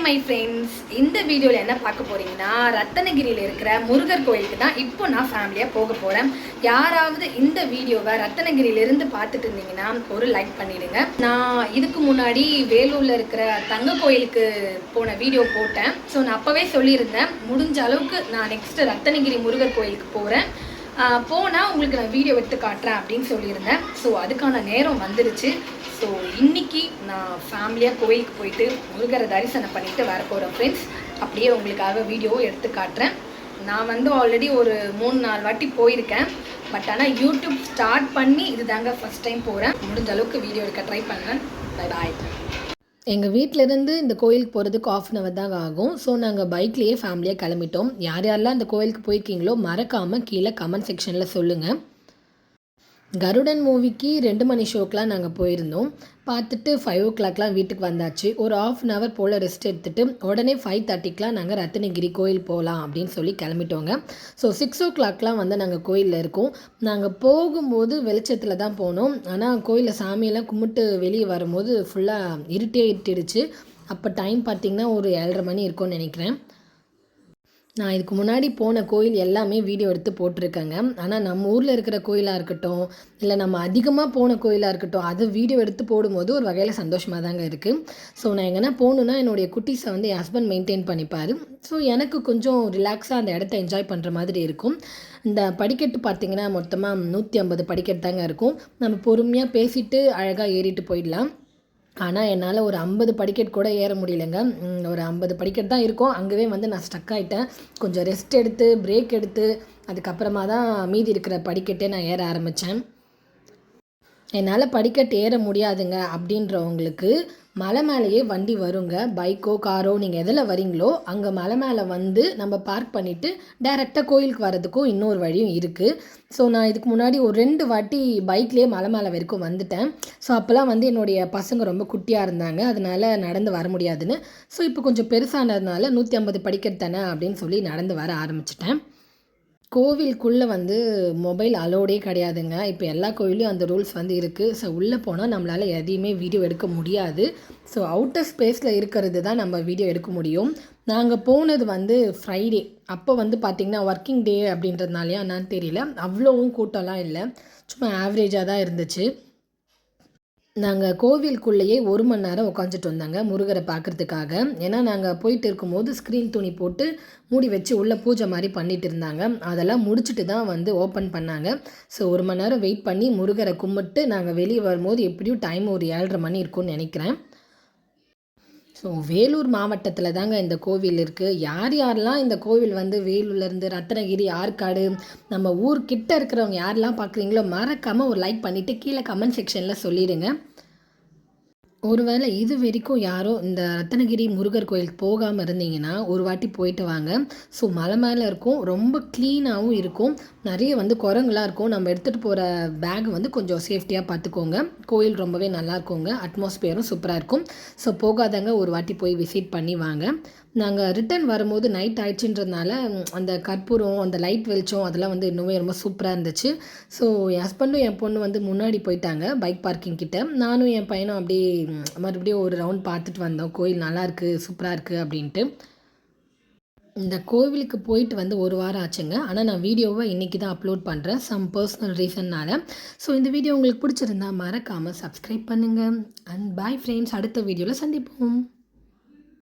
My friends, இந்த வீடியோவில் என்ன பார்க்க போகிறீங்கன்னா, ரத்தனகிரியில் இருக்கிற முருகர் கோயிலுக்கு தான் இப்போ நான் ஃபேமிலியாக போக போகிறேன். யாராவது இந்த வீடியோவை ரத்தனகிரியிலேருந்து பார்த்துட்டு இருந்தீங்கன்னா ஒரு லைக் பண்ணிவிடுங்க. நான் இதுக்கு முன்னாடி வேலூரில் இருக்கிற தங்க கோயிலுக்கு போன வீடியோ போட்டேன். ஸோ நான் அப்போவே சொல்லியிருந்தேன், முடிஞ்ச அளவுக்கு நான் நெக்ஸ்ட்டு ரத்தனகிரி முருகர் கோயிலுக்கு போகிறேன், போனால் உங்களுக்கு நான் வீடியோ எடுத்து காட்டுறேன் அப்படின்னு சொல்லியிருந்தேன். ஸோ அதுக்கான நேரம் வந்துருச்சு. ஸோ இன்றைக்கி நான் ஃபேமிலியாக கோயிலுக்கு போயிட்டு முருகரை தரிசனம் பண்ணிவிட்டு வர போகிறேன் ஃப்ரெண்ட்ஸ். அப்படியே உங்களுக்காக வீடியோ எடுத்து காட்டுறேன். நான் ஆல்ரெடி ஒரு 3-4 வாட்டி போயிருக்கேன். பட் ஆனால் யூடியூப் ஸ்டார்ட் பண்ணி இது தாங்க ஃபஸ்ட் டைம் போகிறேன். முடிஞ்ச அளவுக்கு வீடியோ எடுக்க ட்ரை பண்ணுறேன். பாய். எங்கள் வீட்டிலேருந்து இந்த கோயிலுக்கு போகிறதுக்கு 1/2 hour தாங்க ஆகும். ஸோ நாங்கள் பைக்லேயே ஃபேமிலியாக கிளம்பிட்டோம். யார் யாரெல்லாம் இந்த கோயிலுக்கு போயிருக்கீங்களோ மறக்காமல் கீழே கமெண்ட் செக்ஷனில் சொல்லுங்கள். கருடன் மூவிக்கு 2 மணி ஷோக்கெலாம் நாங்கள் போயிருந்தோம். பார்த்துட்டு 5 o'clockலாம் வீட்டுக்கு வந்தாச்சு. ஒரு 1/2 hour போல் ரெஸ்ட் எடுத்துகிட்டு உடனே 5:30க்கெலாம் நாங்கள் ரத்னகிரி கோயில் போகலாம் அப்படின்னு சொல்லி கிளம்பிட்டோங்க. ஸோ 6 o'clockலாம் நாங்கள் கோயிலில் இருக்கோம். நாங்கள் போகும்போது வெளிச்சத்தில் தான் போனோம். ஆனால் கோயிலில் சாமியெல்லாம் கும்பிட்டு வெளியே வரும்போது ஃபுல்லாக இருட்டிடுச்சு. அப்போ டைம் பார்த்திங்கன்னா ஒரு 7:30 மணி இருக்கும்னு நினைக்கிறேன். நான் இதுக்கு முன்னாடி போன கோயில் எல்லாமே வீடியோ எடுத்து போட்டிருக்கேங்க. ஆனால் நம்ம ஊரில் இருக்கிற கோயிலாக இருக்கட்டும், இல்லை நம்ம அதிகமாக போன கோயிலாக இருக்கட்டும், அது வீடியோ எடுத்து போடும்போது ஒரு வகையில் சந்தோஷமாக தாங்க இருக்குது. ஸோ நான் எங்கன்னா போகணுன்னா என்னுடைய குட்டீஸை என் ஹஸ்பண்ட் மெயின்டைன் பண்ணிப்பார். ஸோ எனக்கு கொஞ்சம் ரிலாக்ஸாக அந்த இடத்த என்ஜாய் பண்ணுற மாதிரி இருக்கும். இந்த படிக்கட்டு பார்த்திங்கன்னா மொத்தமாக 150 படிக்கட்டு தாங்க இருக்கும். நம்ம பொறுமையாக பேசிவிட்டு அழகாக ஏறிட்டு போயிடலாம். ஆனால் என்னால் ஒரு 50 படிக்கட் கூட ஏற முடியலைங்க. ஒரு 50 படிக்கட் தான் இருக்கும். அங்கேயே நான் ஸ்டக் ஆகிட்டேன். கொஞ்சம் ரெஸ்ட் எடுத்து பிரேக் எடுத்து அதுக்கப்புறமா தான் மீதி இருக்கிற படிக்கட்டே நான் ஏற ஆரம்பித்தேன். என்னால் படிக்கட்டு ஏற முடியாதுங்க அப்படின்றவங்களுக்கு மலை மேலேயே வண்டி வருங்க. பைக்கோ காரோ நீங்கள் எதில் வரீங்களோ அங்கே மலை மேலே நம்ம பார்க் பண்ணிவிட்டு டைரெக்டாக கோயிலுக்கு வர்றதுக்கும் இன்னொரு வழியும் இருக்குது. ஸோ நான் இதுக்கு முன்னாடி ஒரு 2 வாட்டி பைக்லேயே மலை மேலே வரைக்கும் வந்துட்டேன். ஸோ அப்போல்லாம் என்னுடைய பசங்க ரொம்ப குட்டியாக இருந்தாங்க, அதனால் நடந்து வர முடியாதுன்னு. ஸோ இப்போ கொஞ்சம் பெருசானதுனால 150 படிக்கட்டு தானே அப்படின்னு சொல்லி நடந்து வர ஆரம்பிச்சிட்டேன். கோவிலுக்குள்ளே மொபைல் அலோடே கிடையாதுங்க. இப்போ எல்லா கோவிலையும் அந்த ரூல்ஸ் இருக்குது. ஸோ உள்ளே போனால் நம்மளால் எதையுமே வீடியோ எடுக்க முடியாது. ஸோ அவுட்டர் ஸ்பேஸில் இருக்கிறது தான் நம்ம வீடியோ எடுக்க முடியும். நாங்கள் போனது ஃப்ரைடே. அப்போ பார்த்திங்கன்னா ஒர்க்கிங் டே அப்படின்றதுனாலையா என்னான்னு தெரியல, அவ்வளோவும் கூட்டம்லாம் இல்லை, சும்மா ஆவரேஜாக தான் இருந்துச்சு. நாங்கள் கோவிலுக்குள்ளேயே 1 மணி நேரம் உட்காந்துட்டு வந்தாங்க முருகரை பார்க்குறதுக்காக. ஏன்னா நாங்கள் போயிட்டு இருக்கும்போது ஸ்க்ரீன் துணி போட்டு மூடி வச்சு உள்ளே பூஜை மாதிரி பண்ணிகிட்டு இருந்தாங்க. அதெல்லாம் முடிச்சுட்டு தான் ஓப்பன் பண்ணாங்க. ஸோ 1 மணி நேரம் வெயிட் பண்ணி முருகரை கும்பிட்டு நாங்கள் வெளியே வரும்போது எப்படியும் டைம் ஒரு 7:30 மணி இருக்கும்னு நினைக்கிறேன். ஸோ வேலூர் மாவட்டத்தில் தாங்க இந்த கோவில் இருக்குது. யாரெல்லாம் இந்த கோவில் வேலூர்லேருந்து ரத்னகிரி, ஆற்காடு, நம்ம ஊர்கிட்ட இருக்கிறவங்க யாரெல்லாம் பார்க்குறீங்களோ மறக்காமல் ஒரு லைக் பண்ணிவிட்டு கீழே கமெண்ட் செக்ஷனில் சொல்லிடுங்க. ஒருவேளை இது வரைக்கும் யாரும் இந்த ரத்னகிரி முருகர் கோயிலுக்கு போகாமல் இருந்தீங்கன்னா ஒரு வாட்டி போயிட்டு வாங்க. ஸோ மலை மேலே இருக்கும், ரொம்ப க்ளீனாகவும் இருக்கும், நிறைய குரங்குலாம் இருக்கும். நம்ம எடுத்துகிட்டு போகிற பேக் கொஞ்சம் சேஃப்டியாக பார்த்துக்கோங்க. கோயில் ரொம்பவே நல்லா இருக்குங்க, அட்மாஸ்பியரும் சூப்பராக இருக்கும். ஸோ போகாதங்க ஒரு வாட்டி போய் விசிட் பண்ணி வாங்க. நாங்கள் ரிட்டன் வரும்போது நைட் ஆயிடுச்சுன்றதுனால அந்த கற்பூரம், அந்த லைட் வெளிச்சம் அதெல்லாம் இன்னுமே ரொம்ப சூப்பராக இருந்துச்சு. ஸோ என் ஹஸ்பண்டும் என் பொண்ணு முன்னாடி போயிட்டாங்க பைக் பார்க்கிங் கிட்ட. நானும் என் பையனும் அப்படியே மறுபடியும் ஒரு ரவுண்ட் பார்த்துட்டு வந்தோம். கோயில் நல்லாயிருக்கு, சூப்பராக இருக்குது அப்படின்ட்டு. இந்த கோவிலுக்கு போயிட்டு 1 வாரம் ஆச்சுங்க. ஆனால் நான் வீடியோவை இன்றைக்கி தான் அப்லோட் பண்ணுறேன், சம் பர்சனல் ரீசன்னால். ஸோ இந்த வீடியோ உங்களுக்கு பிடிச்சிருந்தா மறக்காமல் சப்ஸ்கிரைப் பண்ணுங்கள். அண்ட் பாய் ஃப்ரெண்ட்ஸ், அடுத்த வீடியோவில் சந்திப்போம்.